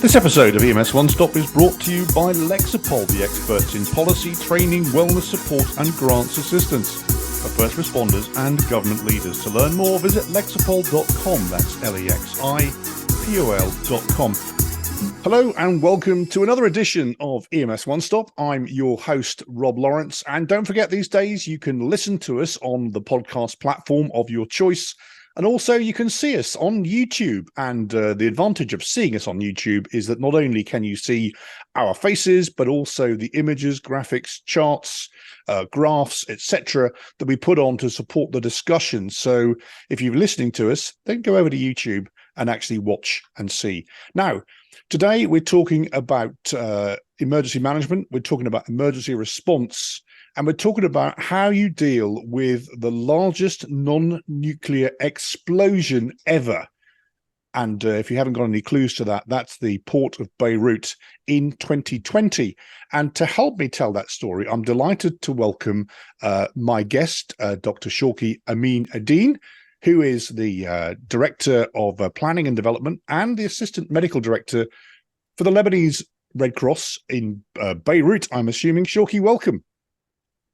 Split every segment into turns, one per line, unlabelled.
This episode of EMS One-Stop is brought to you by Lexipol, the experts in policy, training, wellness support and grants assistance for first responders and government leaders. To learn more, visit lexipol.com. That's Lexipol.com. Hello and welcome to another edition of EMS One-Stop. I'm your host, Rob Lawrence. And don't forget, these days you can listen to us on the podcast platform of your choice. And also you can see us on YouTube. And the advantage of seeing us on YouTube is that not only can you see our faces, but also the images, graphics, charts, graphs, etc. that we put on to support the discussion. So if you're listening to us, then go over to YouTube and actually watch and see. Now, today we're talking about emergency management. We're talking about emergency response. And we're talking about how you deal with the largest non-nuclear explosion ever. And if you haven't got any clues to that, that's the port of Beirut in 2020. And to help me tell that story, I'm delighted to welcome my guest, Dr. Shawky Amine Eddine, who is the Director of Planning and Development and the Assistant Medical Director for the Lebanese Red Cross in Beirut, I'm assuming. Shawky, welcome.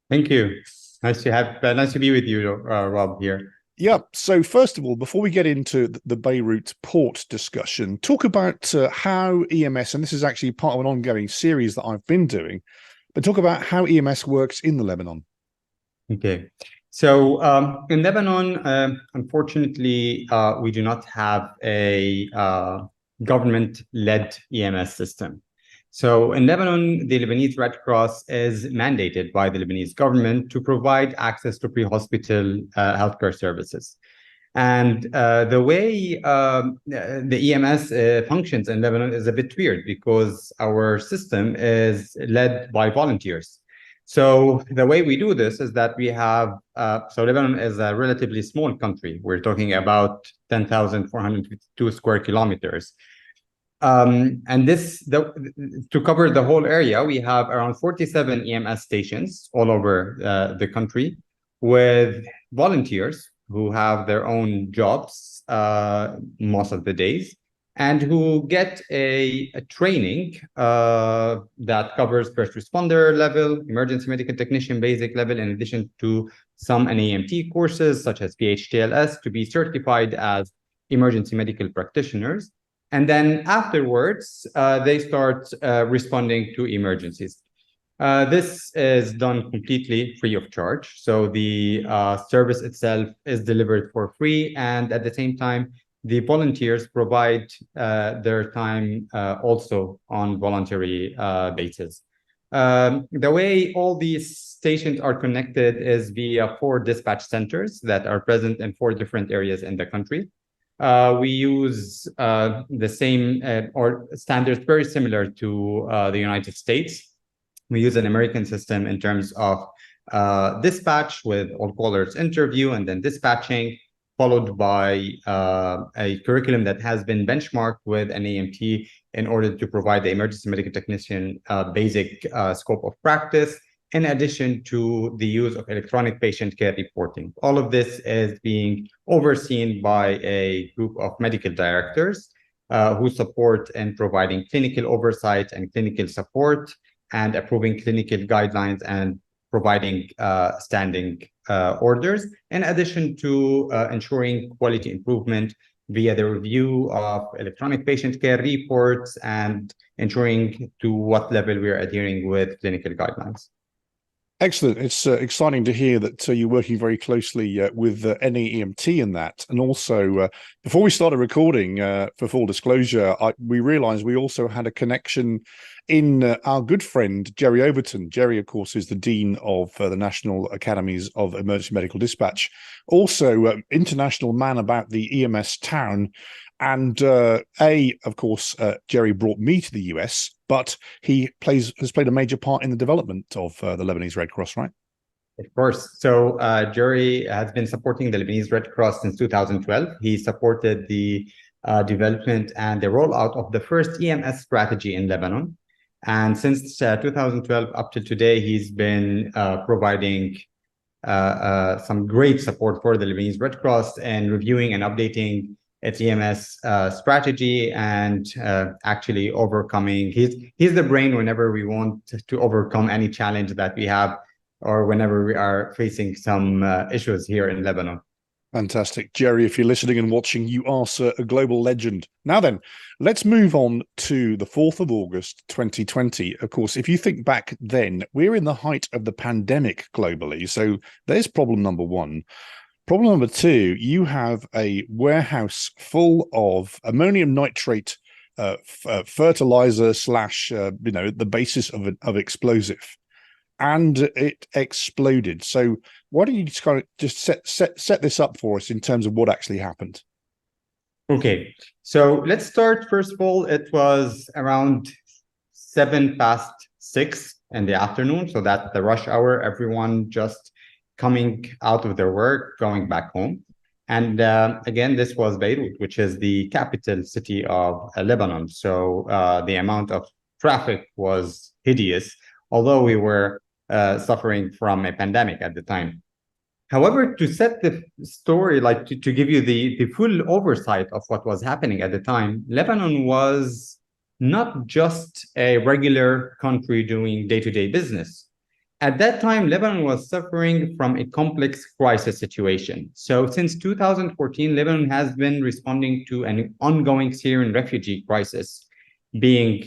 Thank you. Nice to be with you, Rob, here.
Yeah. So first of all, before we get into the Beirut port discussion, talk about how EMS, and this is actually part of an ongoing series that I've been doing, but talk about how EMS works in the Lebanon.
Okay. So in Lebanon, unfortunately, we do not have a government-led EMS system. So in Lebanon, the Lebanese Red Cross is mandated by the Lebanese government to provide access to pre-hospital healthcare services. And the way the EMS functions in Lebanon is a bit weird because our system is led by volunteers. So the way we do this is that we have, so Lebanon is a relatively small country. We're talking about 10,452 square kilometers. And to cover the whole area, we have around 47 EMS stations all over the country with volunteers who have their own jobs most of the days and who get a training that covers first responder level, emergency medical technician basic level, in addition to some NAMT courses such as PHTLS to be certified as emergency medical practitioners. And then afterwards, they start responding to emergencies. This is done completely free of charge. So the service itself is delivered for free. And at the same time, the volunteers provide their time also on voluntary basis. The way all these stations are connected is via 4 dispatch centers that are present in 4 different areas in the country. We use the same or standards very similar to the United States. We use an American system in terms of dispatch with all callers interview and then dispatching, followed by a curriculum that has been benchmarked with an AMT in order to provide the emergency medical technician basic scope of practice, in addition to the use of electronic patient care reporting. All of this is being overseen by a group of medical directors who support in providing clinical oversight and clinical support and approving clinical guidelines and providing standing orders, in addition to ensuring quality improvement via the review of electronic patient care reports and ensuring to what level we are adhering with clinical guidelines.
Excellent. It's exciting to hear that you're working very closely with NAEMT in that. And also, before we started recording, for full disclosure, we realized we also had a connection in our good friend, Jerry Overton. Jerry, of course, is the Dean of the National Academies of Emergency Medical Dispatch, also international man about the EMS town. And of course, Jerry brought me to the US, but he has played a major part in the development of the Lebanese Red Cross, right?
Of course. So Jerry has been supporting the Lebanese Red Cross since 2012. He supported the development and the rollout of the first EMS strategy in Lebanon. And since 2012 up to today, he's been providing some great support for the Lebanese Red Cross and reviewing and updating its EMS strategy, and actually overcoming. He's the brain whenever we want to overcome any challenge that we have, or whenever we are facing some issues here in Lebanon.
Fantastic. Jerry, if you're listening and watching, you are, sir, a global legend. Now then, let's move on to the 4th of August, 2020. Of course, if you think back then, we're in the height of the pandemic globally. So there's problem number one. Problem number two, you have a warehouse full of ammonium nitrate fertilizer slash, the basis of explosive. And it exploded. So why don't you just kind of just set this up for us in terms of what actually happened?
Okay, so let's start. First of all, it was around 6:07 in the afternoon, so that's the rush hour. Everyone just coming out of their work, going back home. And again, this was Beirut, which is the capital city of Lebanon. So the amount of traffic was hideous, although we were suffering from a pandemic at the time. However, to set the story, like to give you the full oversight of what was happening at the time, Lebanon was not just a regular country doing day-to-day business. At that time, Lebanon was suffering from a complex crisis situation. So since 2014, Lebanon has been responding to an ongoing Syrian refugee crisis, being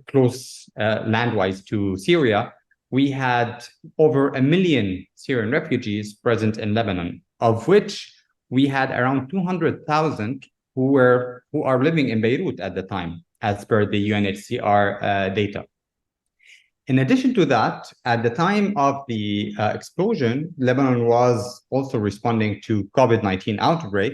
close land-wise to Syria. We had over 1 million Syrian refugees present in Lebanon, of which we had around 200,000 who are living in Beirut at the time, as per the UNHCR data. In addition to that, at the time of the explosion, Lebanon was also responding to COVID-19 outbreak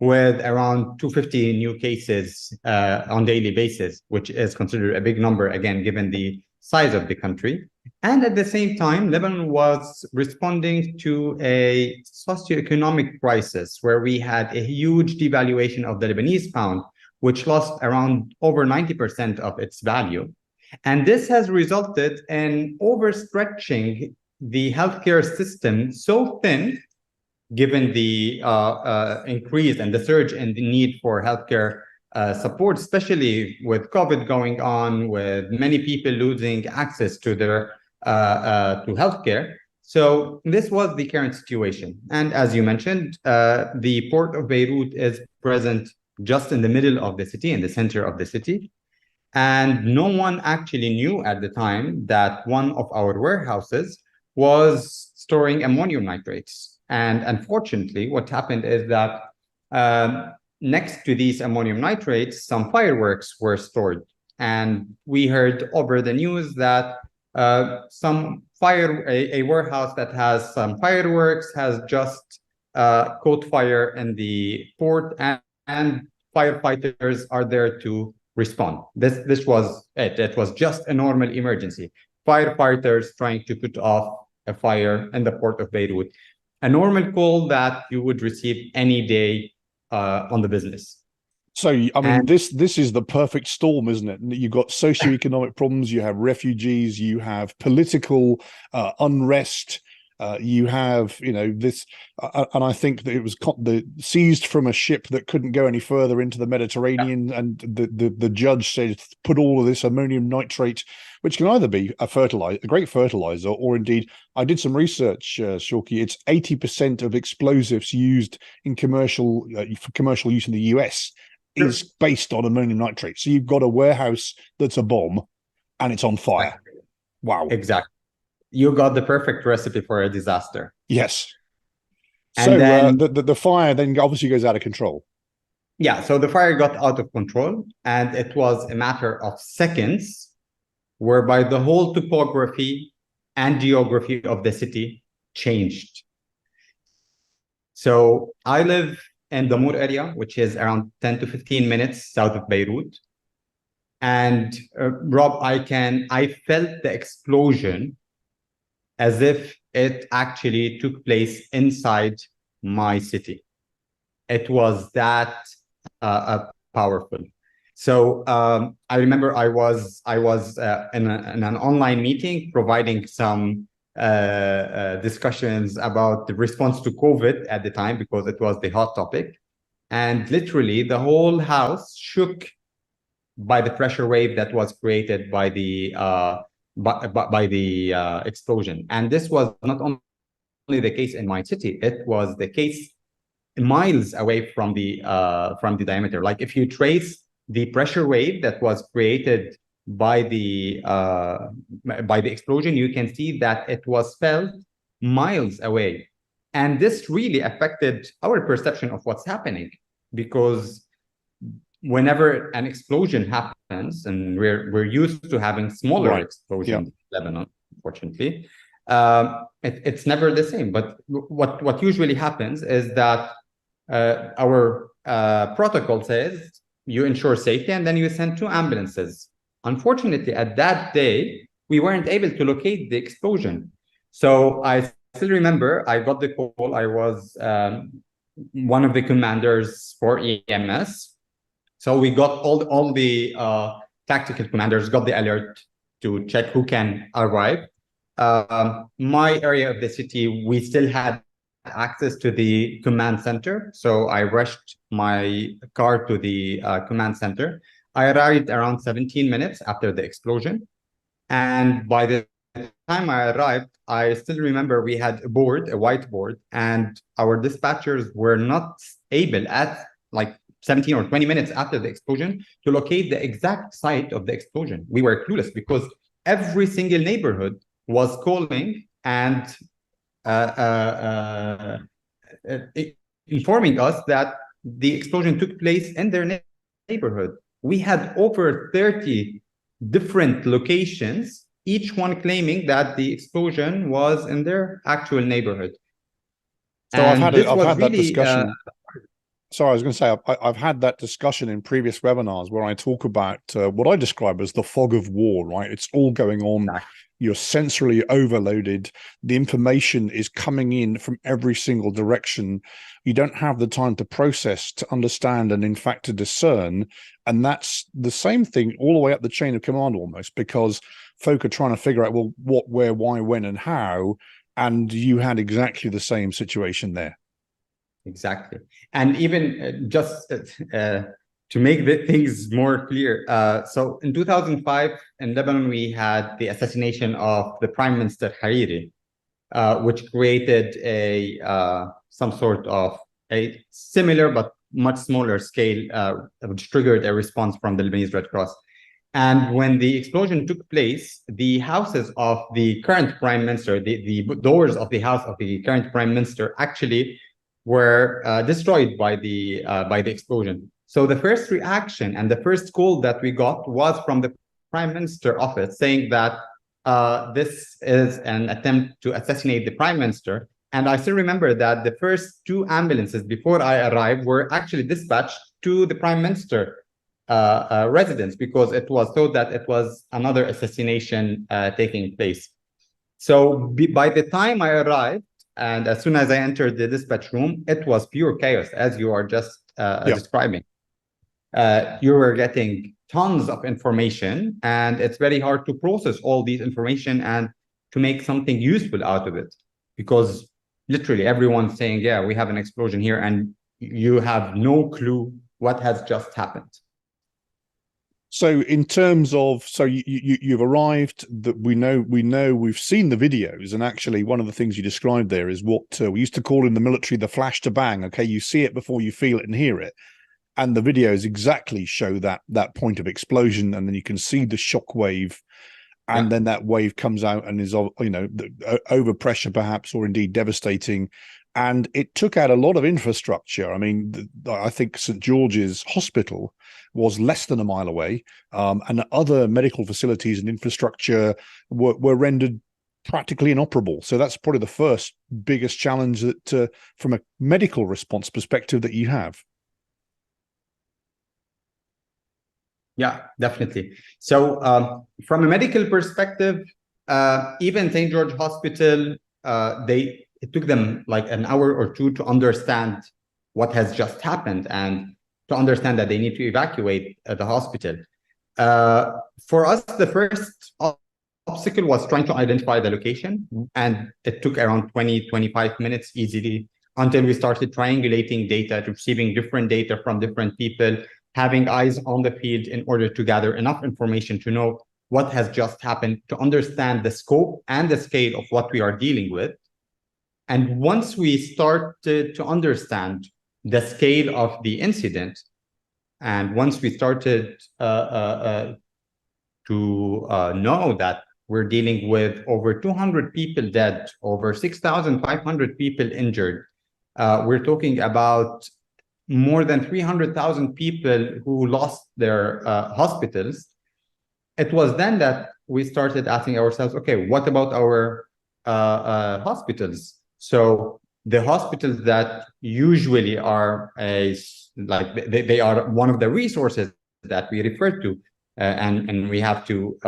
with around 250 new cases on daily basis, which is considered a big number, again, given the size of the country. And at the same time, Lebanon was responding to a socioeconomic crisis where we had a huge devaluation of the Lebanese pound, which lost around over 90% of its value. And this has resulted in overstretching the healthcare system so thin, given the increase and the surge in the need for healthcare support, especially with COVID going on, with many people losing access to their to healthcare. So this was the current situation. And as you mentioned, the port of Beirut is present just in the middle of the city, in the center of the city. And no one actually knew at the time that one of our warehouses was storing ammonium nitrates. And unfortunately, what happened is that next to these ammonium nitrates, some fireworks were stored. And we heard over the news that a warehouse that has some fireworks has just caught fire in the port, and firefighters are there to respond. This was it. It was just a normal emergency. Firefighters trying to put off a fire in the port of Beirut. A normal call that you would receive any day on the business.
So, I mean, this is the perfect storm, isn't it? You've got socioeconomic problems, you have refugees, you have political unrest, you have, this, and I think that it was seized from a ship that couldn't go any further into the Mediterranean, and the judge said, put all of this ammonium nitrate, which can either be a great fertilizer, or indeed, I did some research, Shawky, it's 80% of explosives used in commercial use in the US is based on ammonium nitrate. So you've got a warehouse that's a bomb and it's on fire. Wow.
Exactly. You got the perfect recipe for a disaster.
Yes.
And
so
then,
the fire then obviously goes out of control.
Yeah. So the fire got out of control, and it was a matter of seconds whereby the whole topography and geography of the city changed. So I live in the Moor area, which is around 10 to 15 minutes south of Beirut. And Rob, I felt the explosion as if it actually took place inside my city. It was that powerful. So I remember I was in an online meeting providing some discussions about the response to COVID at the time, because it was the hot topic. and literally the whole house shook by the pressure wave that was created by the explosion. And this was not only the case in my city; it was the case miles away from the diameter. Like if you trace the pressure wave that was created by the explosion, you can see that it was felt miles away, and this really affected our perception of what's happening, because whenever an explosion happens, and we're used to having smaller explosions in Lebanon, unfortunately, it's never the same. But what usually happens is that our protocol says you ensure safety and then you send 2 ambulances. Unfortunately, at that day, we weren't able to locate the explosion. So I still remember I got the call. I was one of the commanders for EMS. So we got all the tactical commanders got the alert to check who can arrive. My area of the city, we still had access to the command center. So I rushed my car to the command center. I arrived around 17 minutes after the explosion. And by the time I arrived, I still remember we had a whiteboard, and our dispatchers were not able at like 17 or 20 minutes after the explosion to locate the exact site of the explosion. We were clueless because every single neighborhood was calling and informing us that the explosion took place in their neighborhood. We had over 30 different locations, each one claiming that the explosion was in their actual neighborhood.
So I've had that discussion. Sorry, I was going to say, I've had that discussion in previous webinars where I talk about what I describe as the fog of war, right? It's all going on. You're sensorily overloaded. The information is coming in from every single direction. You don't have the time to process, to understand, and in fact, to discern. And that's the same thing all the way up the chain of command almost, because folk are trying to figure out, well, what, where, why, when, and how. And you had exactly the same situation there.
Exactly. And even just to make the things more clear, so in 2005 in Lebanon, we had the assassination of the Prime Minister Hariri, which created some sort of a similar but much smaller scale, which triggered a response from the Lebanese Red Cross. And when the explosion took place, the houses of the current Prime Minister, the doors of the house of the current Prime Minister actually were destroyed by the explosion. So the first reaction and the first call that we got was from the Prime Minister office saying that this is an attempt to assassinate the Prime Minister. And I still remember that the first 2 ambulances before I arrived were actually dispatched to the Prime Minister residence, because it was thought that it was another assassination taking place. So by the time I arrived, and as soon as I entered the dispatch room, it was pure chaos, as you are just describing. You were getting tons of information, and it's very hard to process all these information and to make something useful out of it, because literally everyone's saying, yeah, we have an explosion here, and you have no clue what has just happened.
So in terms of, so you've arrived, that we know we've seen the videos, and actually one of the things you described there is what we used to call in the military the flash to bang. Okay, you see it before you feel it and hear it, and the videos exactly show that point of explosion, and then you can see the shock wave, and then that wave comes out and is, you know, over pressure perhaps, or indeed devastating. And it took out a lot of infrastructure. I mean, I think St. George's Hospital was less than a mile away, and other medical facilities and infrastructure were rendered practically inoperable. So that's probably the first biggest challenge that, from a medical response perspective, that you have.
Yeah, definitely. So from a medical perspective, even St. George Hospital, it took them like an hour or 2 to understand what has just happened and to understand that they need to evacuate the hospital. For us, the first obstacle was trying to identify the location, and it took around 20-25 minutes easily until we started triangulating data, receiving different data from different people, having eyes on the field in order to gather enough information to know what has just happened, to understand the scope and the scale of what we are dealing with. And once we started to understand the scale of the incident, and once we started to know that we're dealing with over 200 people dead, over 6,500 people injured, we're talking about more than 300,000 people who lost their hospitals. It was then that we started asking ourselves, okay, what about our hospitals? So the hospitals that usually are they are one of the resources that we refer to, and we have to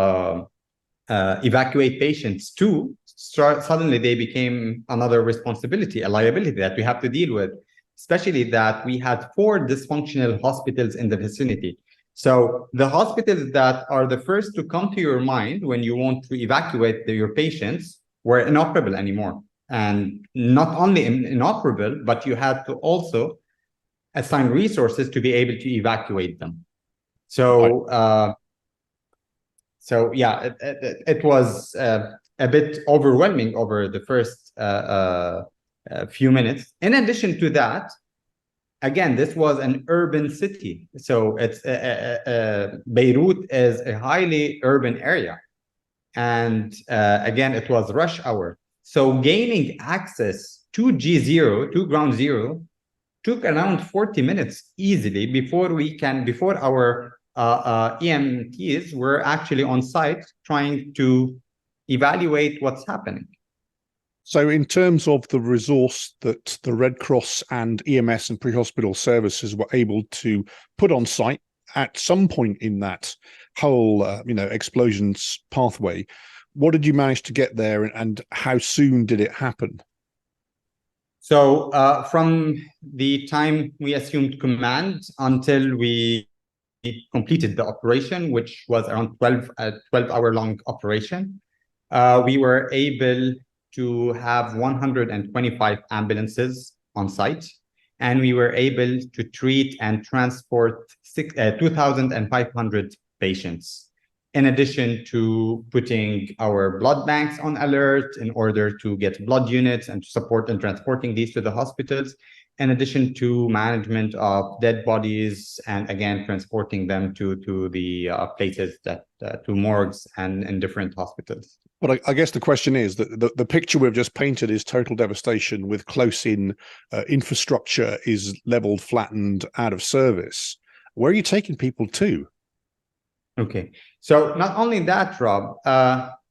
evacuate patients to, suddenly they became another responsibility, a liability that we have to deal with, especially that we had 4 dysfunctional hospitals in the vicinity. So the hospitals that are the first to come to your mind when you want to evacuate your patients were inoperable anymore. And not only inoperable, but you had to also assign resources to be able to evacuate them. So, it was a bit overwhelming over the first few minutes. In addition to that, again, this was an urban city. So it's Beirut is a highly urban area. And again, it was rush hour. So gaining access to G0, to ground zero, took around 40 minutes easily before our EMTs were actually on site trying to evaluate what's happening.
So in terms of the resource that the Red Cross and EMS and pre-hospital services were able to put on site at some point in that whole, explosions pathway, what did you manage to get there, and how soon did it happen?
So from the time we assumed command until we completed the operation, which was around 12-hour-long operation, we were able to have 125 ambulances on site, and we were able to treat and transport 2,500 patients, in addition to putting our blood banks on alert in order to get blood units and to support and transporting these to the hospitals, in addition to management of dead bodies, and again, transporting them to the places that to morgues and in different hospitals.
But I guess the question is that the picture we've just painted is total devastation, with close-in infrastructure is leveled, flattened, out of service. Where are you taking people to?
Okay, so not only that, Rob,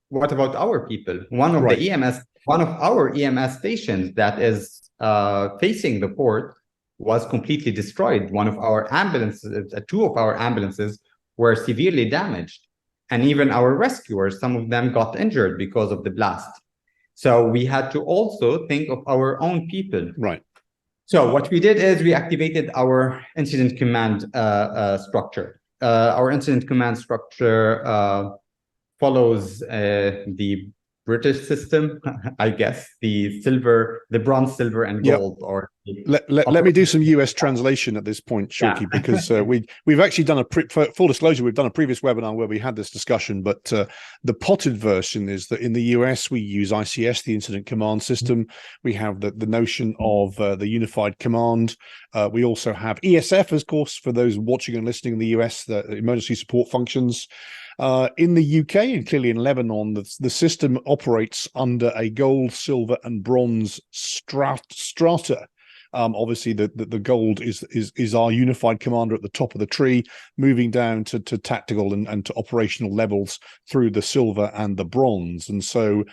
what about our people? One of our EMS stations that is facing the port was completely destroyed. One of our ambulances, 2 of our ambulances were severely damaged. And even our rescuers, some of them got injured because of the blast. So we had to also think of our own people.
Right.
So what we did is we activated our incident command structure. Our incident command structure follows the British system, I guess, the bronze, silver, and gold. Yep. Or
let me do some US translation at this point, Shawky, because we've actually done full disclosure, we've done a previous webinar where we had this discussion, but the potted version is that in the US we use ICS, the Incident Command System. We have the notion of the Unified Command. We also have ESF, of course, for those watching and listening in the US, the Emergency Support Functions. In the UK and clearly in Lebanon, the system operates under a gold, silver, and bronze strata. Obviously, the gold is our unified commander at the top of the tree, moving down to tactical and to operational levels through the silver and the bronze. And so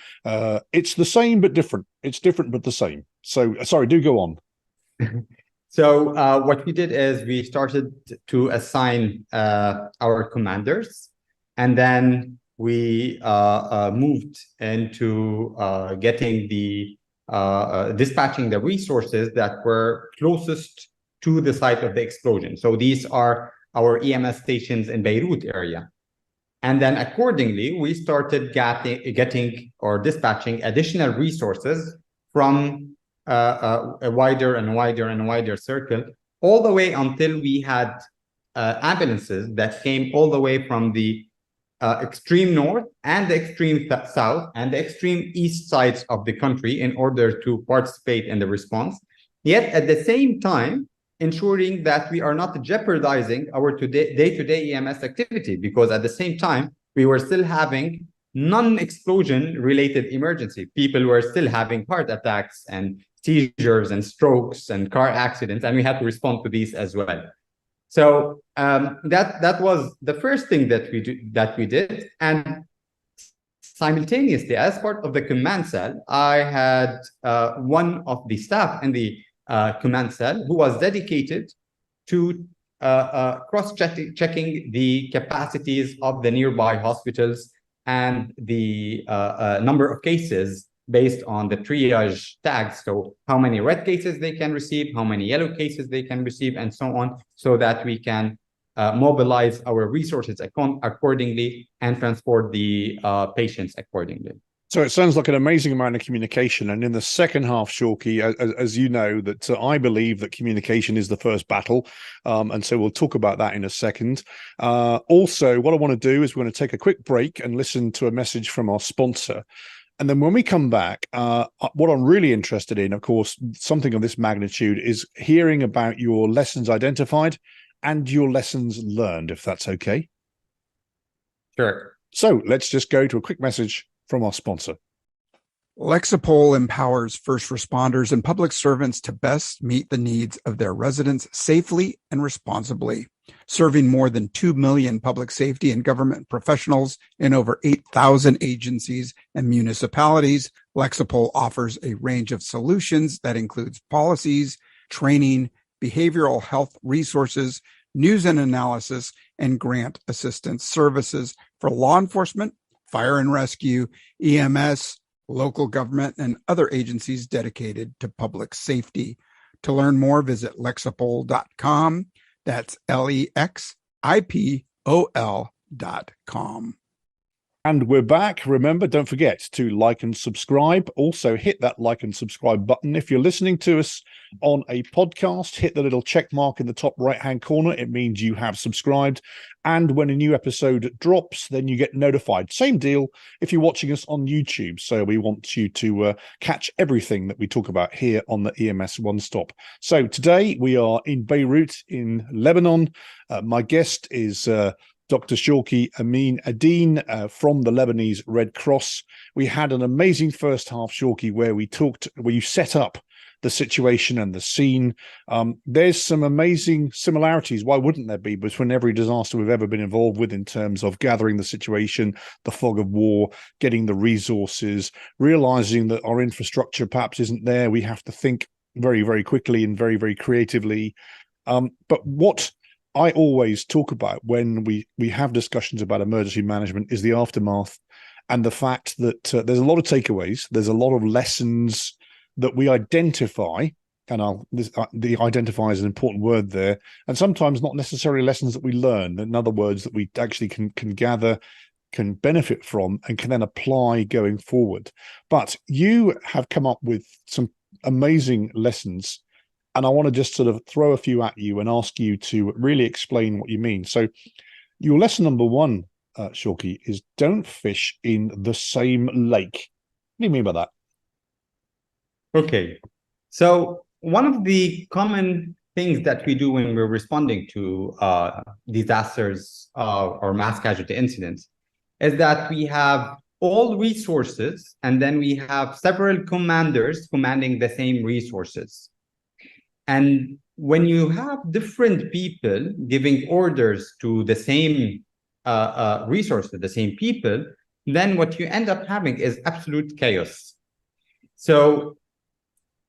it's the same but different. It's different but the same. So sorry, do go on.
So what we did is we started to assign our commanders. And then we moved into getting dispatching the resources that were closest to the site of the explosion. So these are our EMS stations in Beirut area. And then accordingly, we started getting or dispatching additional resources from a wider and wider and wider circle, all the way until we had ambulances that came all the way from the extreme north and the extreme south and the extreme east sides of the country in order to participate in the response. Yet at the same time, ensuring that we are not jeopardizing our day-to-day EMS activity, because at the same time, we were still having non-explosion related emergency. People were still having heart attacks and seizures and strokes and car accidents, and we had to respond to these as well. So that was the first thing that we did, and simultaneously, as part of the command cell, I had one of the staff in the command cell who was dedicated to cross-checking the capacities of the nearby hospitals and the number of cases based on the triage tags. So how many red cases they can receive, how many yellow cases they can receive, and so on, so that we can mobilize our resources accordingly and transport the patients accordingly.
So it sounds like an amazing amount of communication. And in the second half, Shawky, as you know, that I believe that communication is the first battle. And so we'll talk about that in a second. Also, what I want to do is we're going to take a quick break and listen to a message from our sponsor. And then when we come back, what I'm really interested in, of course, something of this magnitude, is hearing about your lessons identified and your lessons learned, if that's okay.
Sure.
So let's just go to a quick message from our sponsor.
Lexipol empowers first responders and public servants to best meet the needs of their residents safely and responsibly. Serving more than 2 million public safety and government professionals in over 8,000 agencies and municipalities, Lexipol offers a range of solutions that includes policies, training, behavioral health resources, news and analysis, and grant assistance services for law enforcement, fire and rescue, EMS, local government, and other agencies dedicated to public safety. To learn more, visit lexipol.com. That's LEXIPOL.com.
And we're back. Remember, don't forget to like and subscribe. Also, hit that like and subscribe button. If you're listening to us on a podcast, hit the little check mark in the top right-hand corner. It means you have subscribed. And when a new episode drops, then you get notified. Same deal if you're watching us on YouTube. So we want you to catch everything that we talk about here on the EMS One-Stop. So today we are in Beirut in Lebanon. My guest is Dr. Shawky Amine Eddine from the Lebanese Red Cross. We had an amazing first half, Shawky, where you set up the situation and the scene. There's some amazing similarities, why wouldn't there be, between every disaster we've ever been involved with in terms of gathering the situation, the fog of war, getting the resources, realizing that our infrastructure perhaps isn't there. We have to think very, very quickly and very, very creatively. But what I always talk about when we have discussions about emergency management is the aftermath, and the fact that there's a lot of takeaways. There's a lot of lessons that we identify, and the identify is an important word there, and sometimes not necessarily lessons that we learn. In other words, that we actually can gather, can benefit from, and can then apply going forward. But you have come up with some amazing lessons, and I want to just sort of throw a few at you and ask you to really explain what you mean. So your lesson number one, Shawky, is don't fish in the same lake. What do you mean by that?
Okay. So one of the common things that we do when we're responding to disasters or mass casualty incidents is that we have all resources, and then we have several commanders commanding the same resources. And when you have different people giving orders to the same resources, the same people, then what you end up having is absolute chaos. So,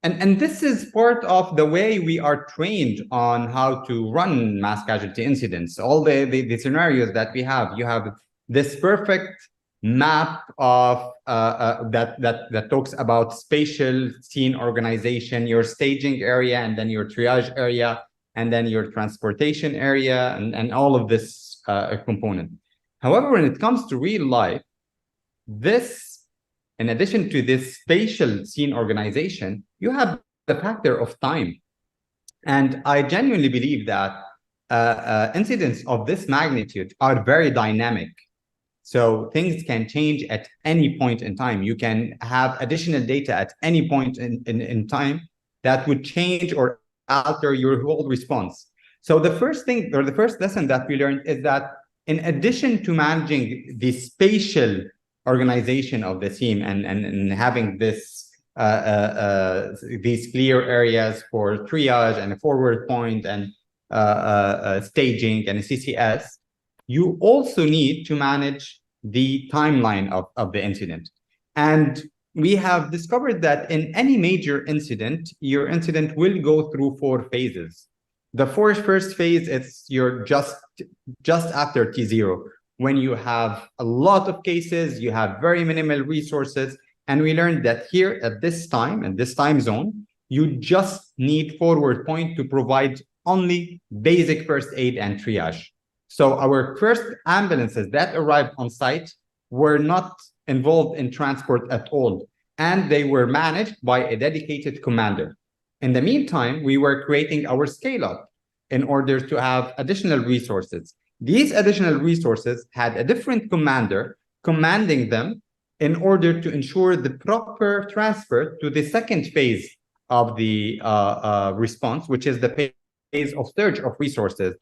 and this is part of the way we are trained on how to run mass casualty incidents. All the scenarios that we have, you have this perfect map of that talks about spatial scene organization, your staging area, and then your triage area, and then your transportation area, and all of this component. However, when it comes to real life, this, in addition to this spatial scene organization, you have the factor of time. And I genuinely believe that incidents of this magnitude are very dynamic. So things can change at any point in time. You can have additional data at any point in time that would change or alter your whole response. So the first thing, or the first lesson that we learned, is that in addition to managing the spatial organization of the team and having this these clear areas for triage and a forward point and staging and a CCS, you also need to manage the timeline of the incident. And we have discovered that in any major incident, your incident will go through 4 phases. The first phase is you're just after T0, when you have a lot of cases, you have very minimal resources. And we learned that here at this time, in this time zone, you just need forward point to provide only basic first aid and triage. So our first ambulances that arrived on site were not involved in transport at all, and they were managed by a dedicated commander. In the meantime, we were creating our scale-up in order to have additional resources. These additional resources had a different commander commanding them in order to ensure the proper transfer to the second phase of the response, which is the phase of surge of resources,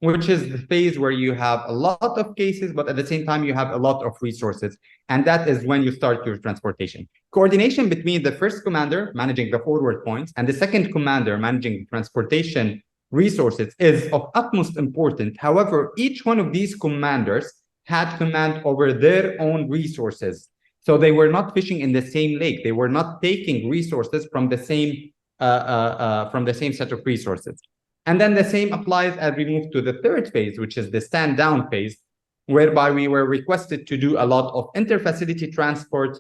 which is the phase where you have a lot of cases, but at the same time, you have a lot of resources. And that is when you start your transportation. Coordination between the first commander managing the forward points and the second commander managing the transportation resources is of utmost importance. However, each one of these commanders had command over their own resources. So they were not fishing in the same lake. They were not taking resources from the same set of resources. And then the same applies as we move to the third phase, which is the stand down phase, whereby we were requested to do a lot of interfacility transport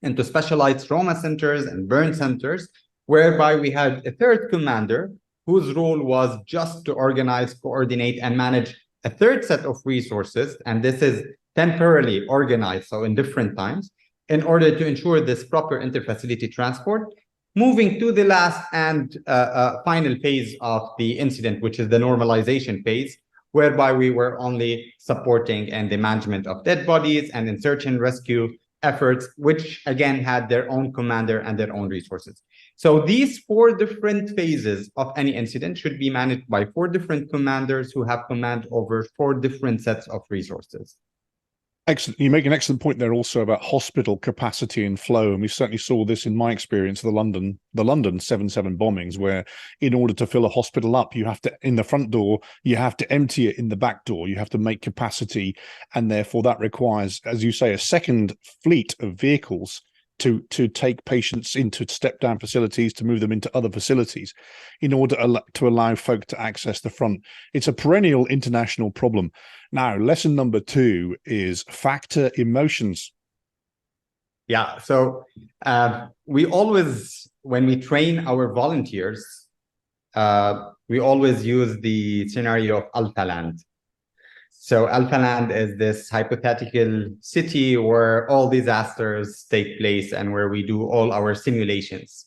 into specialized trauma centers and burn centers, whereby we had a third commander whose role was just to organize, coordinate, and manage a third set of resources. And this is temporarily organized, so in different times, in order to ensure this proper interfacility transport. Moving to the last and final phase of the incident, which is the normalization phase, whereby we were only supporting in the management of dead bodies and in search and rescue efforts, which again had their own commander and their own resources. So these 4 different phases of any incident should be managed by 4 different commanders who have command over 4 different sets of resources.
Excellent. You make an excellent point there also about hospital capacity and flow. And we certainly saw this in my experience, the London 7/7 bombings, where in order to fill a hospital up, you have to, in the front door, you have to empty it in the back door. You have to make capacity. And therefore that requires, as you say, a second fleet of vehicles to take patients into step-down facilities, to move them into other facilities in order to allow folk to access the front. It's a perennial international problem. Now, lesson number 2 is factor emotions.
Yeah, so we always, when we train our volunteers, we always use the scenario of Alpha Land. So Alpha Land is this hypothetical city where all disasters take place and where we do all our simulations.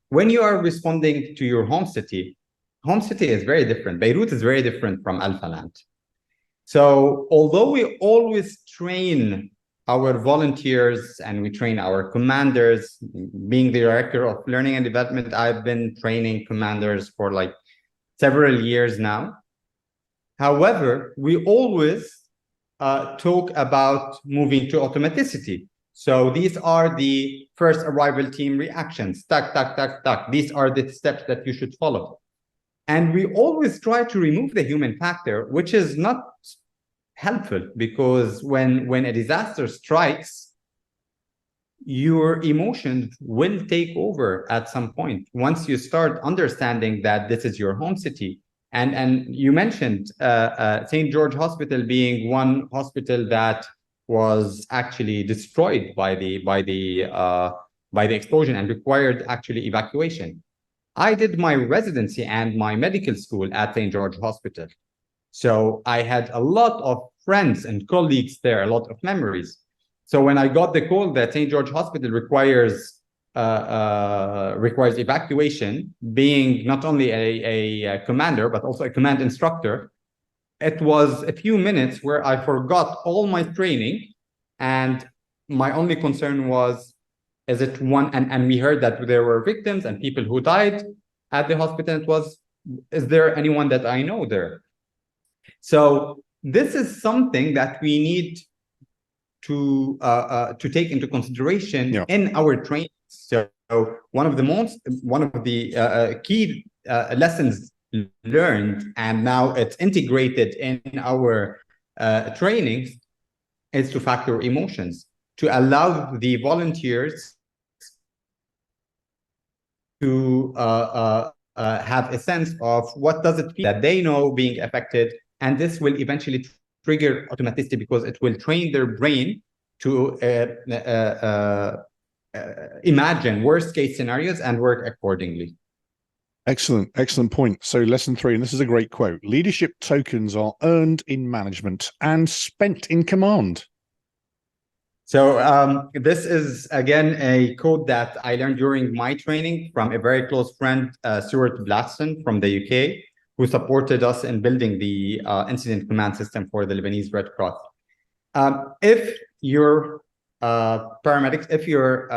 When you are responding to your home city is very different. Beirut is very different from Alpha Land. So although we always train our volunteers and we train our commanders, being the director of learning and development, I've been training commanders for like several years now. However, we always talk about moving to automaticity. So these are the first arrival team reactions. Tuck, tuck, tuck, tuck. These are the steps that you should follow. And we always try to remove the human factor, which is not helpful, because when a disaster strikes, your emotions will take over at some point. Once you start understanding that this is your home city, and you mentioned St. George Hospital being one hospital that was actually destroyed by the explosion and required actually evacuation. I did my residency and my medical school at St. George Hospital. So I had a lot of friends and colleagues there, a lot of memories. So when I got the call that St. George Hospital requires requires evacuation, being not only a commander, but also a command instructor, it was a few minutes where I forgot all my training, and my only concern was, is it one? And we heard that there were victims and people who died at the hospital. It was, is there anyone that I know there? So this is something that we need to take into consideration in our training. So one of the key lessons learned, and now it's integrated in our trainings, is to factor emotions, to allow the volunteers to have a sense of what does it feel that they know being affected, and this will eventually trigger automaticity, because it will train their brain to imagine worst case scenarios and work accordingly.
Excellent point. So lesson 3, and this is a great quote: leadership tokens are earned in management and spent in command.
So this is, again, a quote that I learned during my training from a very close friend, Stuart Blatson from the UK, who supported us in building the incident command system for the Lebanese Red Cross. If your paramedics, if your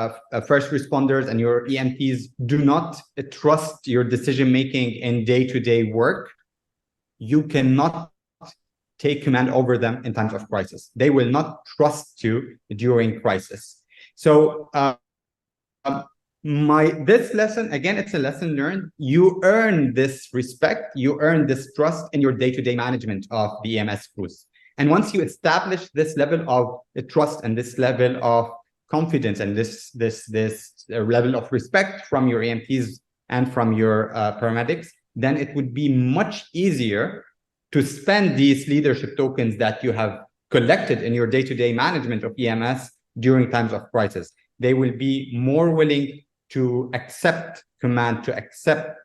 first responders and your EMTs do not trust your decision-making in day-to-day work, you cannot take command over them in times of crisis. They will not trust you during crisis. So this lesson, again, it's a lesson learned. You earn this respect, you earn this trust in your day-to-day management of the EMS crews. And once you establish this level of trust and this level of confidence and this level of respect from your EMTs and from your paramedics, then it would be much easier to spend these leadership tokens that you have collected in your day-to-day management of EMS during times of crisis. They will be more willing to accept command, to accept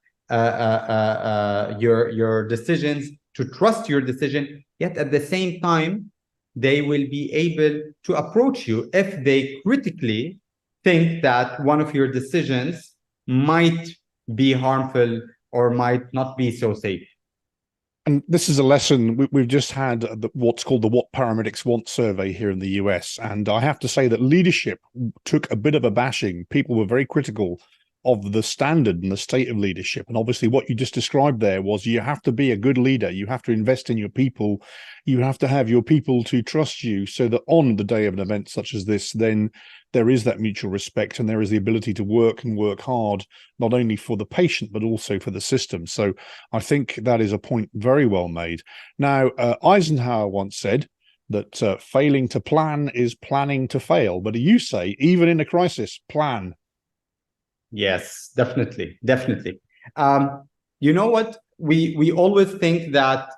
your decisions, to trust your decision, yet at the same time, they will be able to approach you if they critically think that one of your decisions might be harmful or might not be so safe.
And this is a lesson. We've just had what's called the What Paramedics Want survey here in the US. And I have to say that leadership took a bit of a bashing. People were very critical of the standard and the state of leadership. And obviously what you just described there was, you have to be a good leader. You have to invest in your people. You have to have your people to trust you, so that on the day of an event such as this, then there is that mutual respect and there is the ability to work and work hard, not only for the patient, but also for the system. So I think that is a point very well made. Now, Eisenhower once said that failing to plan is planning to fail. But you say, even in a crisis, plan.
Yes, definitely. You know what? We always think that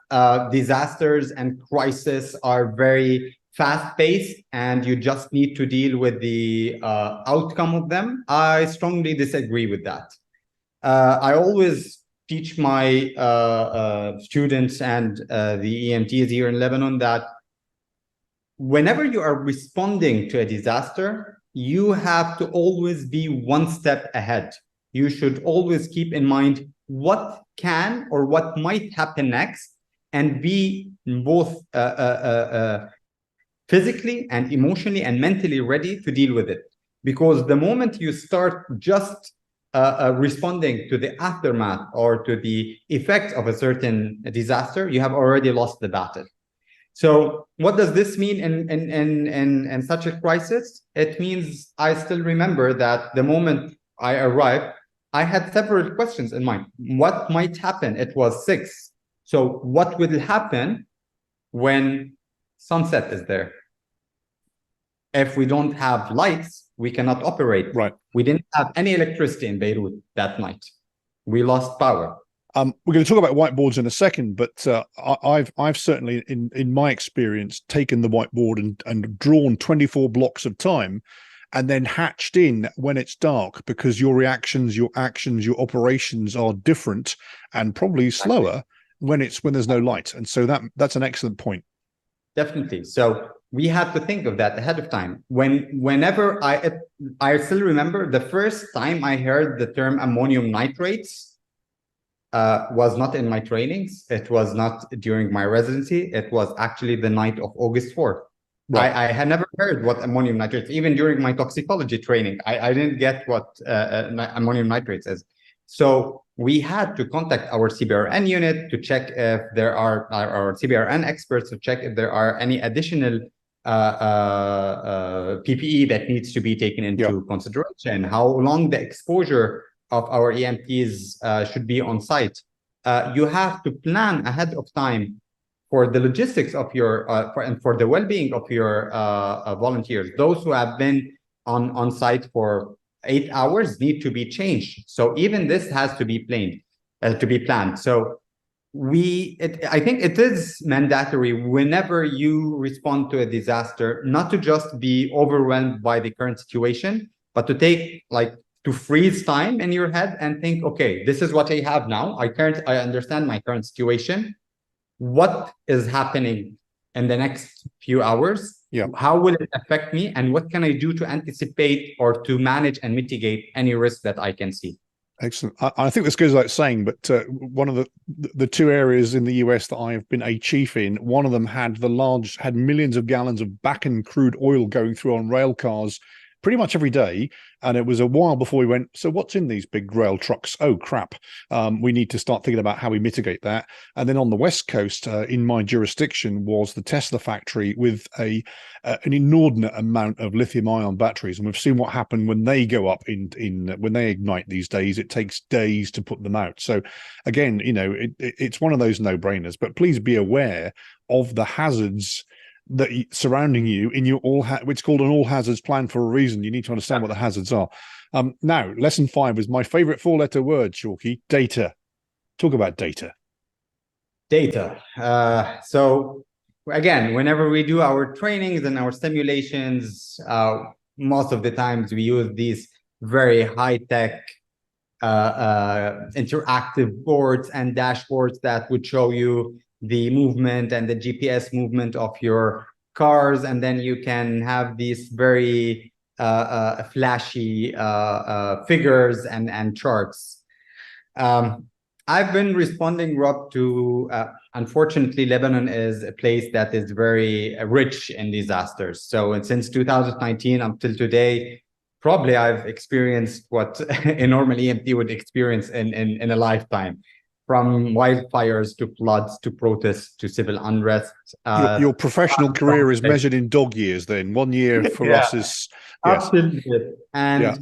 disasters and crises are very fast-paced and you just need to deal with the outcome of them. I strongly disagree with that. I always teach my students and the EMTs here in Lebanon that whenever you are responding to a disaster, you have to always be one step ahead. You should always keep in mind what can or what might happen next, and be both physically and emotionally and mentally ready to deal with it. Because the moment you start just responding to the aftermath or to the effects of a certain disaster, you have already lost the battle. So what does this mean in such a crisis? It means I still remember that the moment I arrived, I had several questions in mind. What might happen? It was 6. So what will happen when sunset is there? If we don't have lights, we cannot operate.
Right.
We didn't have any electricity in Beirut that night. We lost power.
We're going to talk about whiteboards in a second, but I've certainly, in my experience, taken the whiteboard and drawn 24 blocks of time, and then hatched in when it's dark, because your reactions, your actions, your operations are different and probably slower when there's no light. And so that's an excellent point.
Definitely. So we had to think of that ahead of time. Whenever I still remember the first time I heard the term ammonium nitrates was not in my trainings. It was not during my residency. It was actually the night of August 4th. Right. I had never heard what ammonium nitrates, even during my toxicology training. I didn't get what ammonium nitrates is. So we had to contact our CBRN unit to check if there are our CBRN experts to check if there are any additional PPE that needs to be taken into consideration, how long the exposure of our EMTs should be on site. You have to plan ahead of time for the logistics of your and for the well-being of your volunteers. Those who have been on site for 8 hours need to be changed. So even this has to be planned. So I think it is mandatory whenever you respond to a disaster, not to just be overwhelmed by the current situation, but to to freeze time in your head and think, okay, this is what I have now. I understand my current situation. What is happening in the next few hours? How will it affect me? And what can I do to anticipate or to manage and mitigate any risk that I can see?
Excellent. I think this goes without saying, but one of the two areas in the US that I have been a chief in, one of them had millions of gallons of Bakken crude oil going through on rail cars pretty much every day. And it was a while before we went, so what's in these big rail trucks? Oh, crap. We need to start thinking about how we mitigate that. And then on the West Coast, in my jurisdiction, was the Tesla factory with an inordinate amount of lithium-ion batteries. And we've seen what happened when they go up when they ignite these days. It takes days to put them out. So again, it's one of those no-brainers. But please be aware of the hazards that surrounding you in your it's called an all hazards plan for a reason. You need to understand what the hazards are. Now, lesson 5 is my favorite 4-letter word, Shawky: data. Talk about data.
So again, whenever we do our trainings and our simulations, most of the times we use these very high-tech interactive boards and dashboards that would show you the movement and the GPS movement of your cars, and then you can have these very flashy figures and charts. I've been responding, Rob, to unfortunately, Lebanon is a place that is very rich in disasters. So since 2019 until today, probably I've experienced what a normal EMT would experience in a lifetime. From wildfires to floods to protests to civil unrest.
Your professional career is measured in dog years. Then 1 year for us is
absolutely. And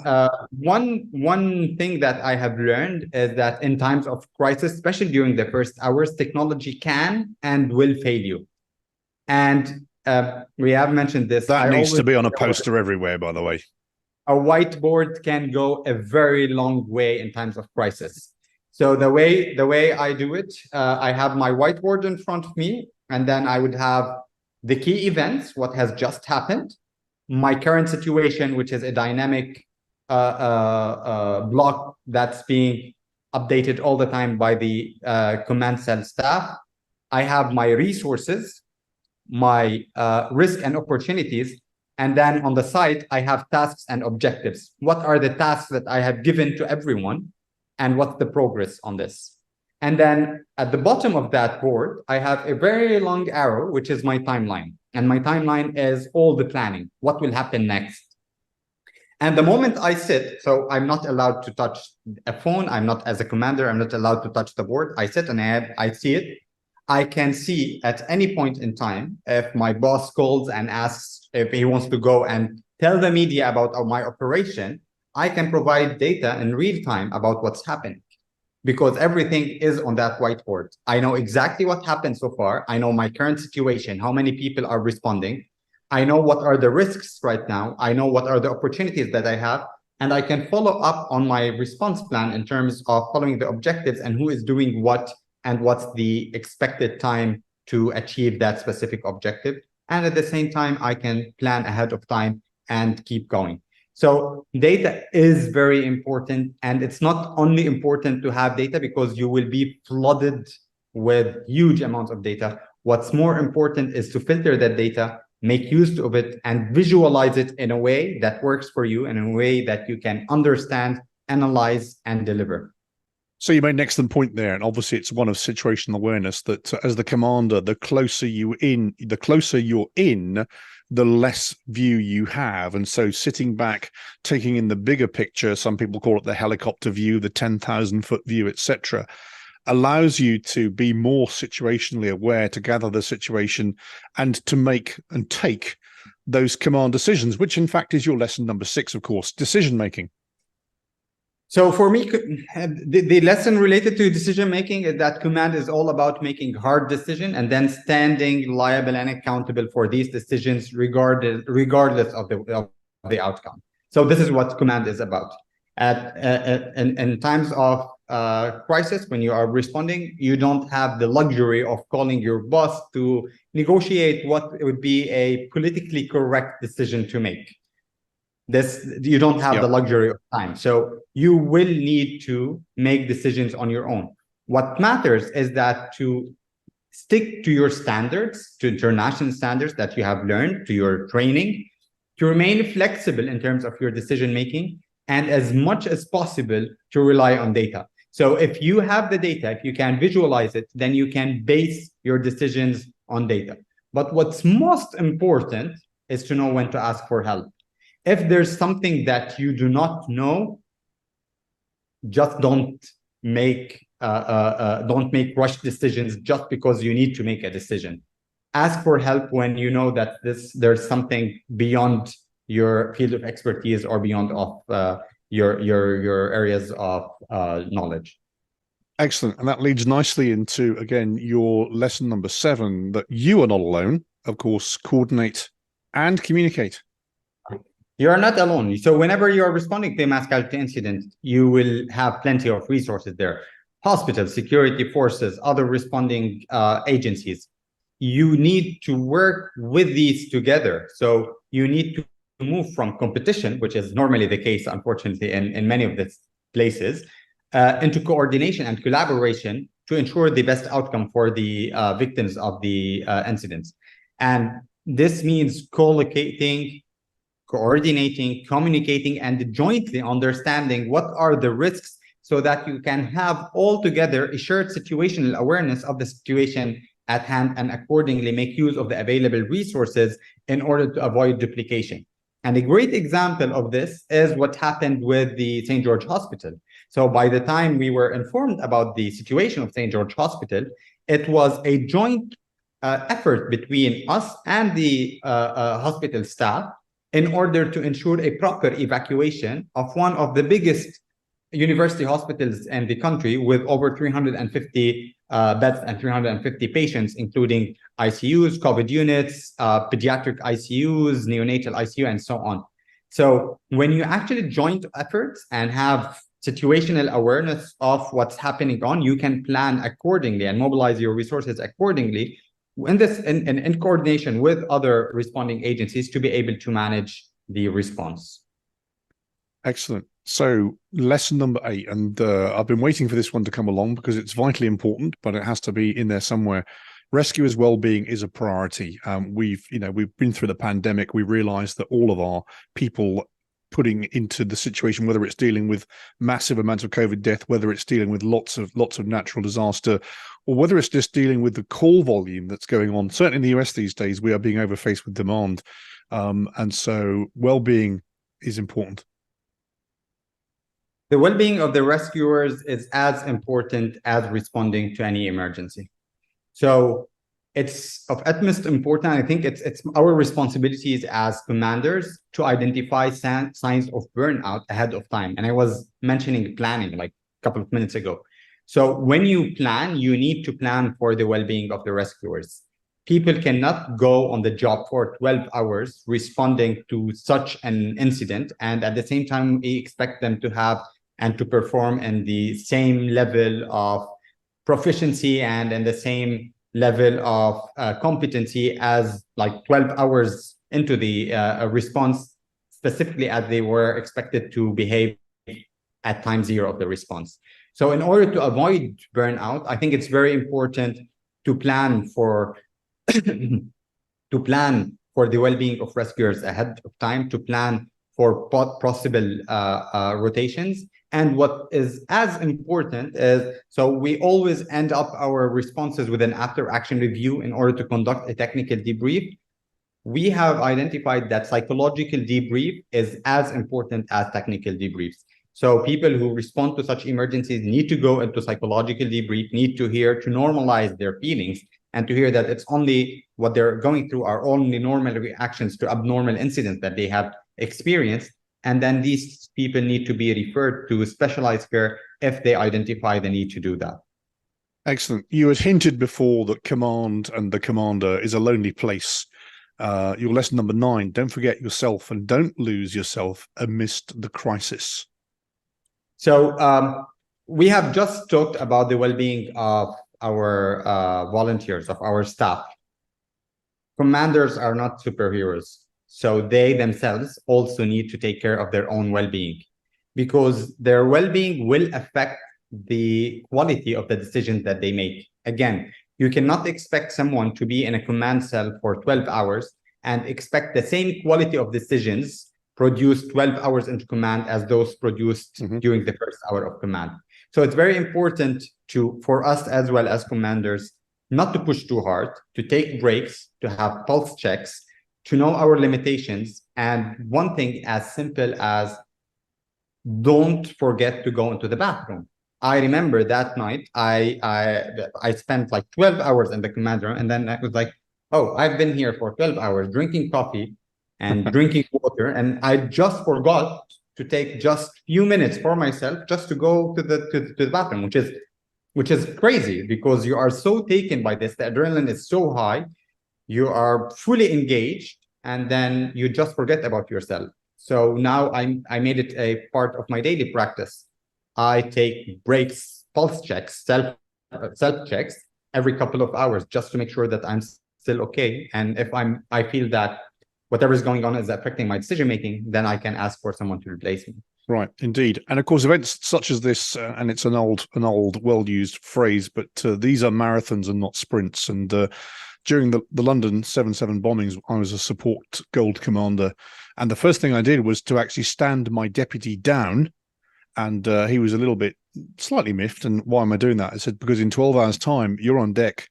one thing that I have learned is that in times of crisis, especially during the first hours, technology can and will fail you. And we have mentioned this.
That needs to be on a poster everywhere, by the way.
A whiteboard can go a very long way in times of crisis. So the way I do it, I have my whiteboard in front of me, and then I would have the key events, what has just happened, my current situation, which is a dynamic block that's being updated all the time by the command cell staff. I have my resources, my risk and opportunities, and then on the side, I have tasks and objectives. What are the tasks that I have given to everyone? And what's the progress on this? And then at the bottom of that board, I have a very long arrow, which is my timeline. And my timeline is all the planning. What will happen next? And the moment I sit, so I'm not allowed to touch a phone. I'm not, as a commander, I'm not allowed to touch the board. I sit and I see it. I can see at any point in time, if my boss calls and asks if he wants to go and tell the media about my operation, I can provide data in real time about what's happening, because everything is on that whiteboard. I know exactly what happened so far. I know my current situation, how many people are responding. I know what are the risks right now. I know what are the opportunities that I have, and I can follow up on my response plan in terms of following the objectives and who is doing what and what's the expected time to achieve that specific objective. And at the same time, I can plan ahead of time and keep going. So data is very important, and it's not only important to have data because you will be flooded with huge amounts of data. What's more important is to filter that data, make use of it, and visualize it in a way that works for you, and in a way that you can understand, analyze, and deliver.
So you made an excellent point there, and obviously it's one of situational awareness that as the commander, the closer you're in, the less view you have. And so sitting back, taking in the bigger picture, some people call it the helicopter view, the 10,000-foot view, etc., allows you to be more situationally aware, to gather the situation and to make and take those command decisions, which in fact is your lesson number 6, of course, decision making.
So for me, the lesson related to decision making is that command is all about making hard decisions and then standing liable and accountable for these decisions regardless of the outcome. So this is what command is about. In times of crisis, when you are responding, you don't have the luxury of calling your boss to negotiate what would be a politically correct decision to make. You don't have the luxury of time. So you will need to make decisions on your own. What matters is that to stick to your standards, to international standards that you have learned, to your training, to remain flexible in terms of your decision making, and as much as possible to rely on data. So if you have the data, if you can visualize it, then you can base your decisions on data. But what's most important is to know when to ask for help. If there's something that you do not know, just don't make rushed decisions just because you need to make a decision. Ask for help when you know that there's something beyond your field of expertise or beyond your areas of knowledge.
Excellent. And that leads nicely into, again, your lesson number 7, that you are not alone. Of course, coordinate and communicate.
You are not alone. So whenever you are responding to a mass casualty incident, you will have plenty of resources there. Hospitals, security forces, other responding agencies. You need to work with these together. So you need to move from competition, which is normally the case, unfortunately, in many of these places, into coordination and collaboration to ensure the best outcome for the victims of the incidents. And this means co-locating, coordinating, communicating, and jointly understanding what are the risks so that you can have altogether a shared situational awareness of the situation at hand and accordingly make use of the available resources in order to avoid duplication. And a great example of this is what happened with the St. George Hospital. So by the time we were informed about the situation of St. George Hospital, it was a joint effort between us and the hospital staff in order to ensure a proper evacuation of one of the biggest university hospitals in the country with over 350 beds and 350 patients, including ICUs, COVID units, pediatric ICUs, neonatal ICU, and so on. So when you actually join efforts and have situational awareness of what's happening on, you can plan accordingly and mobilize your resources accordingly in coordination with other responding agencies to be able to manage the response.
Excellent. So lesson number 8, and I've been waiting for this one to come along because it's vitally important, but it has to be in there somewhere. Rescuers' well-being is a priority. We've been through the pandemic. We realized that all of our people putting into the situation, whether it's dealing with massive amounts of COVID death, whether it's dealing with lots of natural disaster, or whether it's just dealing with the call volume that's going on. Certainly in the US these days, we are being overfaced with demand. And so well-being is important.
The well-being of the rescuers is as important as responding to any emergency. So it's of utmost importance. I think it's our responsibilities as commanders to identify signs of burnout ahead of time. And I was mentioning planning like a couple of minutes ago. So when you plan, you need to plan for the well-being of the rescuers. People cannot go on the job for 12 hours responding to such an incident, and at the same time, we expect them to have and to perform in the same level of proficiency and in the same level of competency as like 12 hours into the response, specifically as they were expected to behave at time 0 of the response. So in order to avoid burnout, I think it's very important to plan for for the well-being of rescuers ahead of time to plan for possible rotations. And what is as important is, so we always end up our responses with an after-action review in order to conduct a technical debrief. We have identified that psychological debrief is as important as technical debriefs. So people who respond to such emergencies need to go into psychological debrief, need to hear, to normalize their feelings, and to hear that it's only what they're going through are only normal reactions to abnormal incidents that they have experienced. And then these people need to be referred to specialized care if they identify the need to do that.
Excellent. You had hinted before that command and the commander is a lonely place. Your lesson number 9, don't forget yourself and don't lose yourself amidst the crisis.
So we have just talked about the well-being of our volunteers, of our staff. Commanders are not superheroes. So they themselves also need to take care of their own well-being, because their well-being will affect the quality of the decisions that they make. Again, you cannot expect someone to be in a command cell for 12 hours and expect the same quality of decisions produced 12 hours into command as those produced during the first hour of command. So it's very important for us as well as commanders not to push too hard, to take breaks, to have pulse checks, to know our limitations. And one thing as simple as don't forget to go into the bathroom. I remember that night, I spent like 12 hours in the command room, and then I was like, oh, I've been here for 12 hours drinking coffee and drinking water, and I just forgot to take just a few minutes for myself just to go to the bathroom, which is crazy, because you are so taken by this. The adrenaline is so high, you are fully engaged, and then you just forget about yourself. So now I made it a part of my daily practice. I take breaks, pulse checks, self checks every couple of hours just to make sure that I'm still okay. And if I feel that whatever is going on is affecting my decision making, then I can ask for someone to replace me.
Right, indeed. And of course, events such as this, and it's an old, well-used phrase, but these are marathons and not sprints. And during the London 7/7 bombings, I was a support gold commander. And the first thing I did was to actually stand my deputy down. And he was a little bit slightly miffed. And why am I doing that? I said, because in 12 hours time, you're on deck,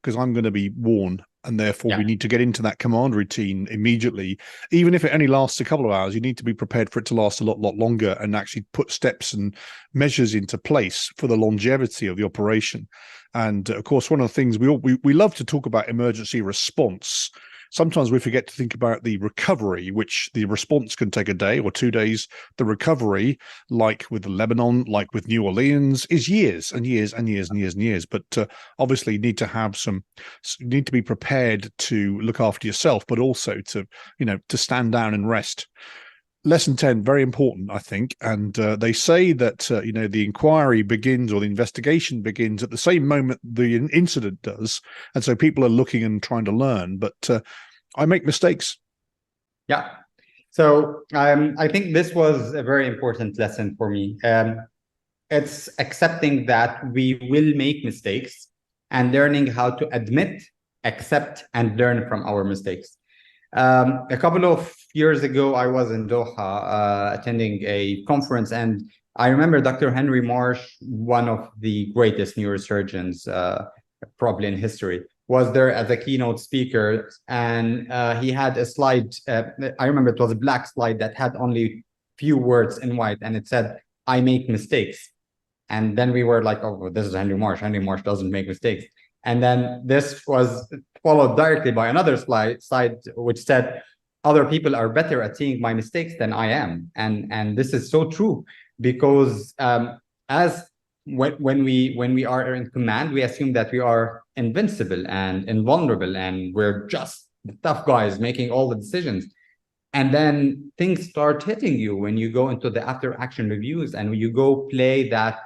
because I'm going to be worn. And therefore, we need to get into that command routine immediately. Even if it only lasts a couple of hours, you need to be prepared for it to last a lot longer, and actually put steps and measures into place for the longevity of the operation. And of course, one of the things we love to talk about emergency response. Sometimes we forget to think about the recovery, which the response can take a day or 2 days. The recovery, like with Lebanon, like with New Orleans, is years and years and years and years and years. But obviously, you need to be prepared to look after yourself, but also to stand down and rest. Lesson 10, very important, I think. And they say that, the inquiry begins, or the investigation begins at the same moment the incident does. And so people are looking and trying to learn, but I make mistakes.
Yeah. So I think this was a very important lesson for me. It's accepting that we will make mistakes and learning how to admit, accept, and learn from our mistakes. A couple of years ago, I was in Doha attending a conference, and I remember Dr. Henry Marsh, one of the greatest neurosurgeons probably in history, was there as a keynote speaker, and he had a slide. I remember it was a black slide that had only few words in white, and it said, "I make mistakes." And then we were like, "Oh, this is Henry Marsh. Henry Marsh doesn't make mistakes." And then this was followed directly by another slide which said, other people are better at seeing my mistakes than I am. And this is so true, because when we are in command, we assume that we are invincible and invulnerable, and we're just the tough guys making all the decisions. And then things start hitting you when you go into the after action reviews, and you go play that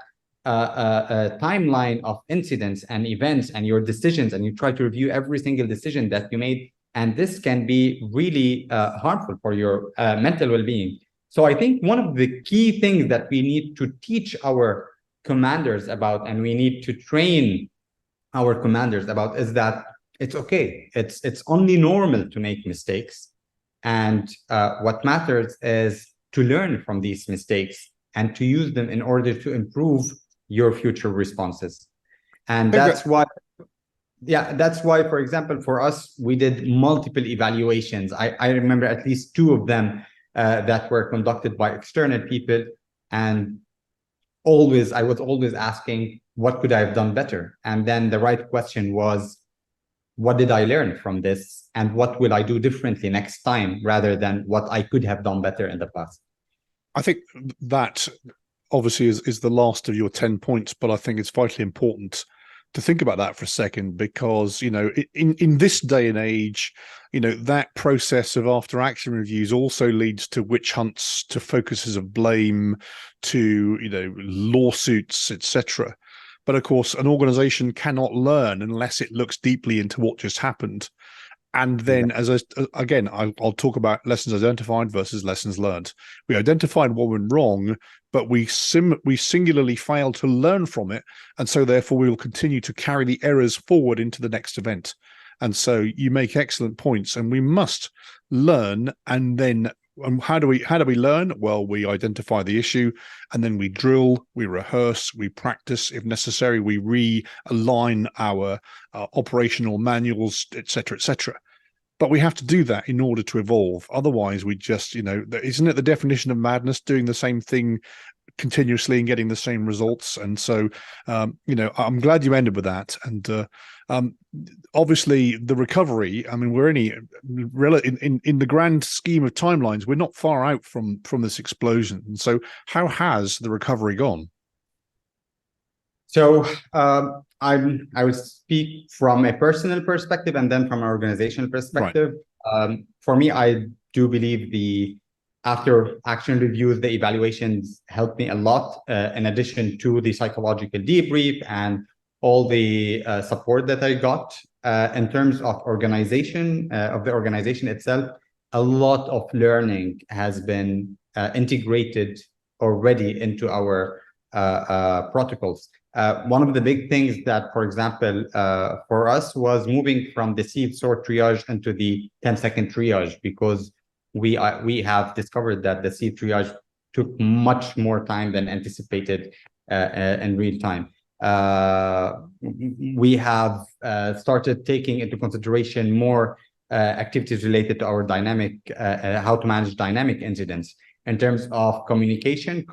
a timeline of incidents and events and your decisions, and you try to review every single decision that you made. And this can be really harmful for your mental well-being. So I think one of the key things that we need to teach our commanders about, and we need to train our commanders about, is that it's okay. It's only normal to make mistakes. And what matters is to learn from these mistakes and to use them in order to improve your future responses. And that's why, for example, for us, we did multiple evaluations. I remember at least 2 of them that were conducted by external people. And I was always asking, what could I have done better? And then the right question was, what did I learn from this? And what will I do differently next time, rather than what I could have done better in the past?
I think that obviously is the last of your 10 points, but I think it's vitally important to think about that for a second, because, in this day and age, that process of after action reviews also leads to witch hunts, to focuses of blame, to, lawsuits, etc. But of course, an organization cannot learn unless it looks deeply into what just happened. And then, I'll talk about lessons identified versus lessons learned. We identified what went wrong, but we singularly failed to learn from it. And so therefore, we will continue to carry the errors forward into the next event. And so you make excellent points, and we must learn. And then how do we learn? Well, we identify the issue, and then we drill, we rehearse, we practice. If necessary, we realign our operational manuals, etc., etc. But we have to do that in order to evolve. Otherwise, we just, isn't it the definition of madness, doing the same thing continuously and getting the same results? And so, I'm glad you ended with that. And obviously, the recovery, I mean, we're only in the grand scheme of timelines, we're not far out from this explosion. And so how has the recovery gone?
So I would speak from a personal perspective and then from an organizational perspective. Right. For me, I do believe the after action reviews, the evaluations helped me a lot, in addition to the psychological debrief and all the support that I got. In terms of the organization itself, a lot of learning has been integrated already into our protocols. One of the big things that, for example, for us was moving from the sieve sort triage into the 10-second triage, because we have discovered that the sieve triage took much more time than anticipated in real time. We have started taking into consideration more activities related to our dynamic, how to manage dynamic incidents. In terms of communication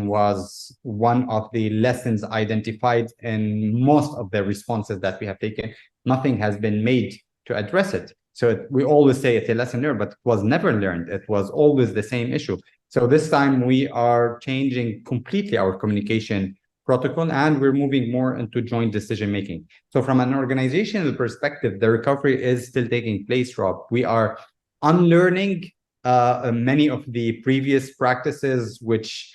was one of the lessons identified in most of the responses that we have taken. Nothing has been made to address it. So we always say it's a lesson learned, but it was never learned. It was always the same issue. So this time we are changing completely our communication protocol, and we're moving more into joint decision making. So from an organizational perspective, the recovery is still taking place, Rob. We are unlearning many of the previous practices which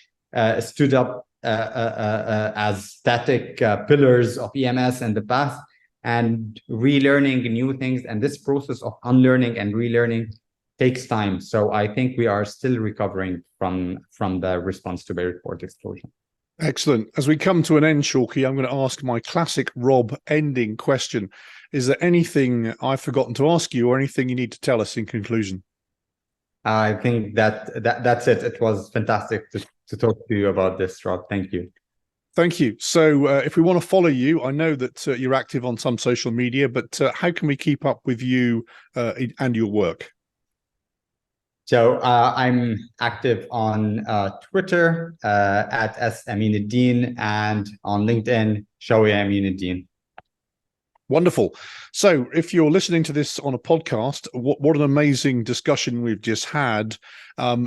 stood up as static pillars of EMS in the past, and relearning new things. And this process of unlearning and relearning takes time. So I think we are still recovering from the response to Beirut port explosion.
Excellent. As we come to an end, Shawky, I'm going to ask my classic Rob ending question. Is there anything I've forgotten to ask you, or anything you need to tell us in conclusion?
I think that's it. It was fantastic to talk to you about this, Rob. Thank you.
Thank you. So if we want to follow you, I know that you're active on some social media, but how can we keep up with you and your work?
So I'm active on Twitter at Amine Eddine, and on LinkedIn, Shawky Amine Eddine.
Wonderful. So if you're listening to this on a podcast, what an amazing discussion we've just had.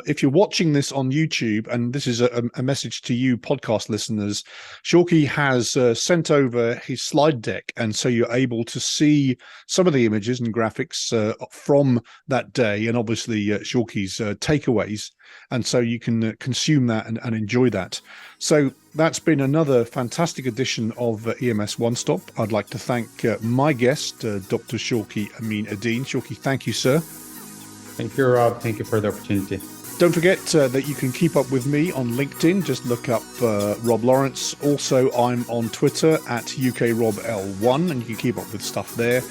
If you're watching this on YouTube, and this is a message to you podcast listeners, Shawky has sent over his slide deck, and so you're able to see some of the images and graphics from that day, and obviously Shawky's takeaways, and so you can consume that and enjoy that. So that's been another fantastic edition of EMS One-Stop. I'd like to thank my guest, Dr. Shawky Amine Eddine. Shawky, thank you, sir.
Thank you, Rob. Thank you for the opportunity.
Don't forget that you can keep up with me on LinkedIn. Just look up Rob Lawrence. Also, I'm on Twitter at UKRobL1, and you can keep up with stuff there.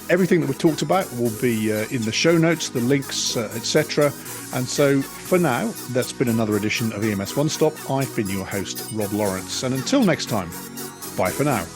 Everything that we've talked about will be in the show notes, the links, etc. And so for now, that's been another edition of EMS One-Stop. I've been your host, Rob Lawrence. And until next time, bye for now.